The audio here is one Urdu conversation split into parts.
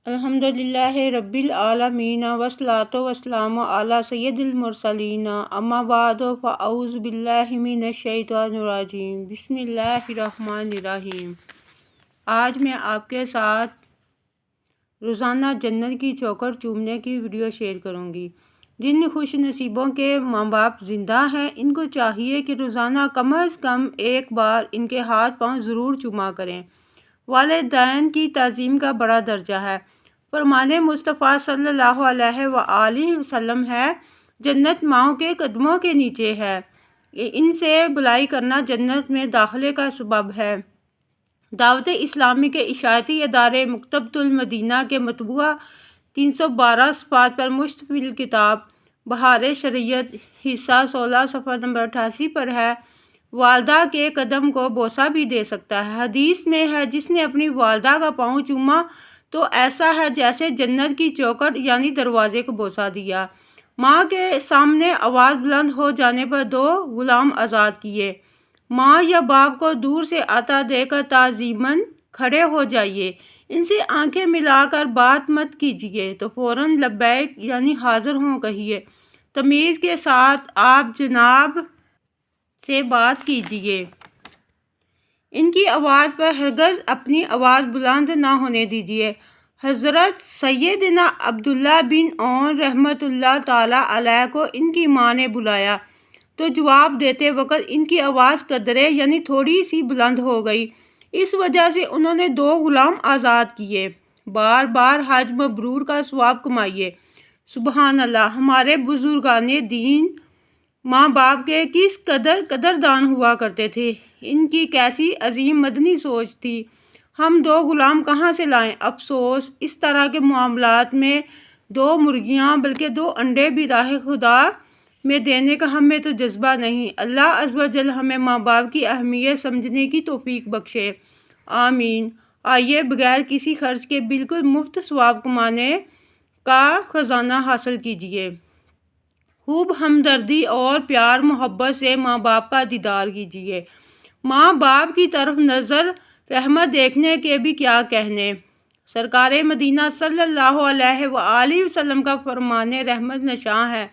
الحمدللہ رب العالمین والصلاۃ والسلام علی سید المرسلین اما بعد فاعوذ باللہ من الشیطان الرجیم بسم اللہ الرحمن الرحیم۔ آج میں آپ کے ساتھ روزانہ جنت کی چوکھٹ چومنے کی ویڈیو شیئر کروں گی۔ جن خوش نصیبوں کے ماں باپ زندہ ہیں ان کو چاہیے کہ روزانہ کم از کم ایک بار ان کے ہاتھ پاؤں ضرور چوما کریں۔ والدین کی تعظیم کا بڑا درجہ ہے۔ فرمان مصطفیٰ صلی اللہ علیہ وآلہ وسلم ہے، جنت ماؤں کے قدموں کے نیچے ہے، ان سے بلائی کرنا جنت میں داخلے کا سبب ہے۔ دعوت اسلامی کے اشاعتی ادارے مکتبۃ المدینہ کے مطبوعہ 312 صفحات پر مشتمل کتاب بہار شریعت حصہ 16 صفحہ نمبر 88 پر ہے، والدہ کے قدم کو بوسہ بھی دے سکتا ہے۔ حدیث میں ہے، جس نے اپنی والدہ کا پاؤں چوما تو ایسا ہے جیسے جنت کی چوکھٹ یعنی دروازے کو بوسہ دیا۔ ماں کے سامنے آواز بلند ہو جانے پر 2 غلام آزاد کیے۔ ماں یا باپ کو دور سے آتا دیکھ کر تعظیماً کھڑے ہو جائیے، ان سے آنکھیں ملا کر بات مت کیجیے تو فوراً لبیک یعنی حاضر ہوں کہیے۔ تمیز کے ساتھ آپ جناب سے بات کیجیے۔ ان کی آواز پر ہرگز اپنی آواز بلند نہ ہونے دیجیے۔ حضرت سیدنا عبداللہ بن عون رحمۃ اللہ تعالیٰ علیہ کو ان کی ماں نے بلایا تو جواب دیتے وقت ان کی آواز قدرے یعنی تھوڑی سی بلند ہو گئی، اس وجہ سے انہوں نے 2 غلام آزاد کیے۔ بار بار حج مبرور کا ثواب کمائیے۔ سبحان اللہ! ہمارے بزرگان دین ماں باپ کے کس قدر قدردان ہوا کرتے تھے، ان کی کیسی عظیم مدنی سوچ تھی۔ ہم 2 غلام کہاں سے لائیں؟ افسوس، اس طرح کے معاملات میں 2 مرغیاں بلکہ 2 انڈے بھی راہ خدا میں دینے کا ہمیں تو جذبہ نہیں۔ اللہ عز و جل ہمیں ماں باپ کی اہمیت سمجھنے کی توفیق بخشے، آمین۔ آئیے بغیر کسی خرچ کے بالکل مفت ثواب کمانے کا خزانہ حاصل کیجیے۔ خوب ہمدردی اور پیار محبت سے ماں باپ کا دیدار کیجیے۔ ماں باپ کی طرف نظر رحمت دیکھنے کے بھی کیا کہنے۔ سرکار مدینہ صلی اللہ علیہ وآلہ وسلم کا فرمان رحمت نشاں ہے،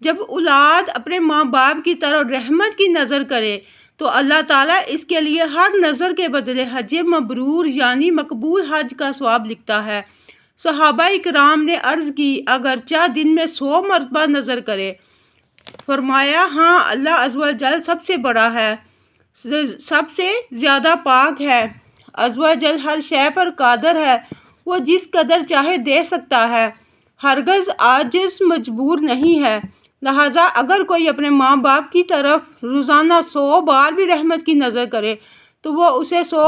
جب اولاد اپنے ماں باپ کی طرف رحمت کی نظر کرے تو اللہ تعالیٰ اس کے لیے ہر نظر کے بدلے حج مبرور یعنی مقبول حج کا ثواب لکھتا ہے۔ صحابہ اکرام نے عرض کی، اگرچہ دن میں 100 مرتبہ نظر کرے، فرمایا ہاں، اللہ عز و جل سب سے بڑا ہے، سب سے زیادہ پاک ہے، عز و جل ہر شے پر قادر ہے، وہ جس قدر چاہے دے سکتا ہے، ہرگز عاجز مجبور نہیں ہے۔ لہٰذا اگر کوئی اپنے ماں باپ کی طرف روزانہ 100 بار بھی رحمت کی نظر کرے تو وہ اسے 100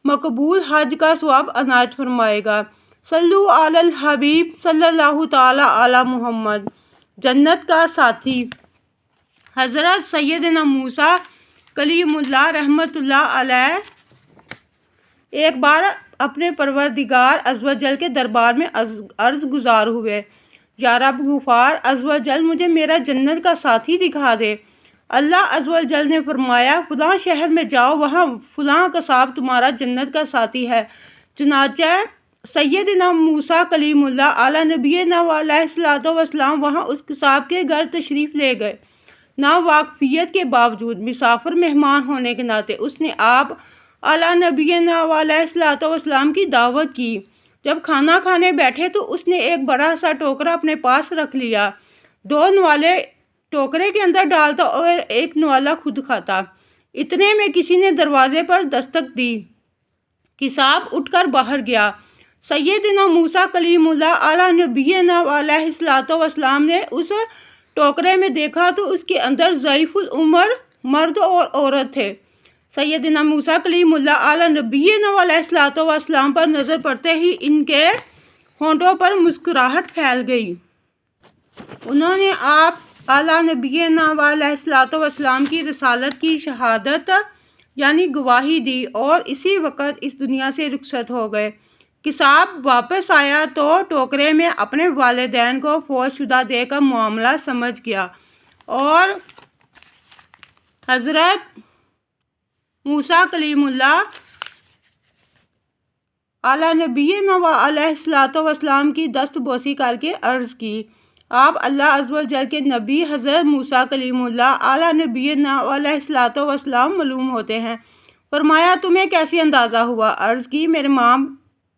مقبول حج کا ثواب عنایت فرمائے گا۔ صلو علی الحبیب صلی اللہ تعالی علی محمد۔ جنت کا ساتھی حضرت سیدنا موسیٰ کلیم اللہ رحمۃ اللہ علیہ ایک بار اپنے پروردگار عز و جل کے دربار میں عرض گزار ہوئے، یا رب غفار عز و جل، مجھے میرا جنت کا ساتھی دکھا دے۔ اللہ عز و جل نے فرمایا، فلاں شہر میں جاؤ، وہاں فلاں قصاب تمہارا جنت کا ساتھی ہے۔ چنانچہ سیدنا موسیٰ کلیم اللہ علیہ نبینا علیہ الصلوۃ والسلام وہاں اس قصاب کے گھر تشریف لے گئے۔ ناواقفیت کے باوجود مسافر مہمان ہونے کے ناطے اس نے آپ علیٰ نبینا علیہ الصلوۃ والسلام کی دعوت کی۔ جب کھانا کھانے بیٹھے تو اس نے ایک بڑا سا ٹوکرا اپنے پاس رکھ لیا، 2 نوالے ٹوکرے کے اندر ڈالتا اور ایک نوالا خود کھاتا۔ اتنے میں کسی نے دروازے پر دستک دی، قصاب اٹھ کر باہر گیا۔ سیدنا موسیٰ کلیم اللہ علیہ نبینا علیہ الصلوۃ والسلام نے اس ٹوکرے میں دیکھا تو اس کے اندر ضعیف العمر مرد اور عورت تھے۔ سیدنا موسیٰ کلیم اللہ علیہ نبینا علیہ الصلوۃ والسلام پر نظر پڑتے ہی ان کے ہونٹوں پر مسکراہٹ پھیل گئی۔ انہوں نے آپ علیٰ نبینا علیہ الصلوۃ والسلام کی رسالت کی شہادت یعنی گواہی دی اور اسی وقت اس دنیا سے رخصت ہو گئے۔ قصاب واپس آیا تو ٹوکرے میں اپنے والدین کو فوت شدہ دیکھ کر معاملہ سمجھ گیا اور حضرت موسیٰ کلیم اللہ اعلیٰ نبینا و علیہ الصلوۃ والسلام کی دست بوسی کر کے عرض کی، آپ اللہ عز و جل کے نبی حضرت موسیٰ کلیم اللہ اعلیٰ نبینا و علیہ الصلوۃ والسلام معلوم ہوتے ہیں۔ فرمایا تمہیں کیسے اندازہ ہوا؟ عرض کی میرے ماں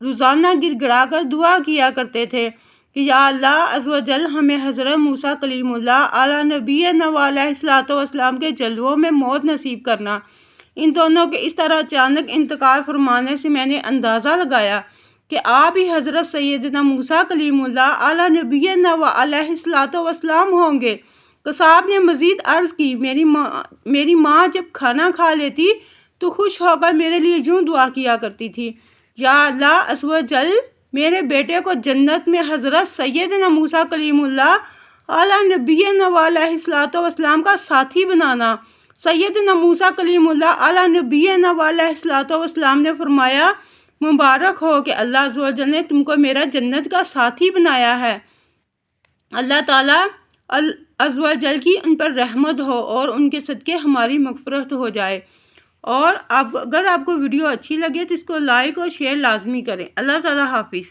روزانہ گر گڑا کر دعا کیا کرتے تھے کہ یا اللہ عز و جل ہمیں حضرت موسیٰ کلیم اللہ اعلیٰ نبینا و علیہ الصلوۃ والسلام کے جلووں میں موت نصیب کرنا۔ ان دونوں کے اس طرح اچانک انتقال فرمانے سے میں نے اندازہ لگایا کہ آپ ہی حضرت سیدنا موسیٰ کلیم اللہ اعلیٰ نبینا و علیہ الصلوۃ والسلام ہوں گے۔ قصاب نے مزید عرض کی، میری ماں جب کھانا کھا لیتی تو خوش ہو کر میرے لیے یوں دعا کیا کرتی تھی، یا اللہ عز و جل میرے بیٹے کو جنت میں حضرت سیدنا موسیٰ کلیم اللہ اعلیٰ نبینا و علیہ الصلوۃ والسلام کا ساتھی بنانا۔ سیدنا موسیٰ کلیم اللہ اعلیٰ نبینا و علیہ الصلوۃ والسلام نے فرمایا، مبارک ہو کہ اللہ عز و جل نے تم کو میرا جنت کا ساتھی بنایا ہے۔ اللہ تعالیٰ عز و جل کی ان پر رحمت ہو اور ان کے صدقے ہماری مغفرت ہو جائے۔ اور اگر آپ کو ویڈیو اچھی لگے تو اس کو لائک اور شیئر لازمی کریں۔ اللہ تعالیٰ حافظ۔